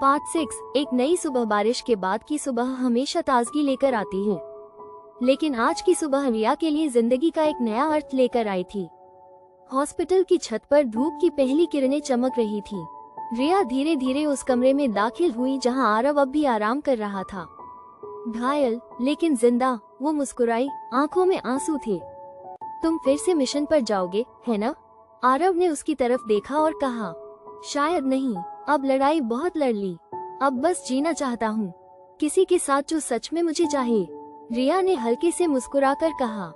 Part 6। एक नई सुबह। बारिश के बाद की सुबह हमेशा ताजगी लेकर आती है, लेकिन आज की सुबह रिया के लिए जिंदगी का एक नया अर्थ लेकर आई थी। हॉस्पिटल की छत पर धूप की पहली किरणें चमक रही थी। रिया धीरे धीरे उस कमरे में दाखिल हुई जहां आरव अब भी आराम कर रहा था। घायल लेकिन जिंदा, वो मुस्कुराई, आंखों में आंसू थे। तुम फिर से मिशन पर जाओगे, है ना? आरव ने उसकी तरफ देखा और कहा, शायद नहीं, अब लड़ाई बहुत लड़ ली, अब बस जीना चाहता हूँ, किसी के साथ जो सच में मुझे चाहे। रिया ने हल्के से मुस्कुराकर कहा,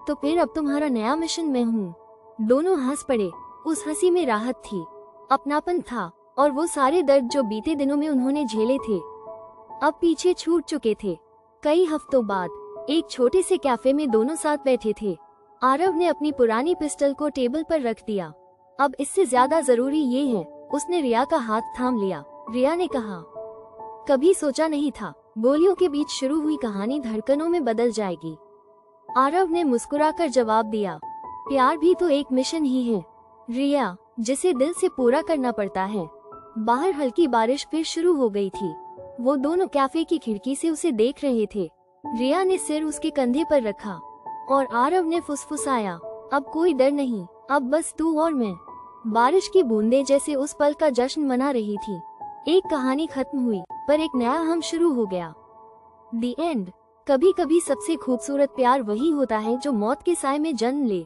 तो फिर अब तुम्हारा नया मिशन मैं हूँ। दोनों हंस पड़े। उस हंसी में राहत थी, अपनापन था, और वो सारे दर्द जो बीते दिनों में उन्होंने झेले थे अब पीछे छूट चुके थे। कई हफ्तों बाद एक छोटे से कैफे में दोनों साथ बैठे थे। आरव ने अपनी पुरानी पिस्टल को टेबल पर रख दिया। अब इससे ज्यादा जरूरी ये है। उसने रिया का हाथ थाम लिया। रिया ने कहा, कभी सोचा नहीं था गोलियों के बीच शुरू हुई कहानी धड़कनों में बदल जाएगी। आरव ने मुस्कुराकर जवाब दिया, प्यार भी तो एक मिशन ही है रिया, जिसे दिल से पूरा करना पड़ता है। बाहर हल्की बारिश फिर शुरू हो गई थी। वो दोनों कैफे की खिड़की से उसे देख रहे थे। रिया ने सिर उसके कंधे पर रखा और आरव ने फुसफुसाया, अब कोई डर नहीं, अब बस तू और मैं। बारिश की बूंदें जैसे उस पल का जश्न मना रही थी। एक कहानी खत्म हुई, पर एक नया हम शुरू हो गया। दी एंड। कभी कभी सबसे खूबसूरत प्यार वही होता है जो मौत के साए में जन्म ले।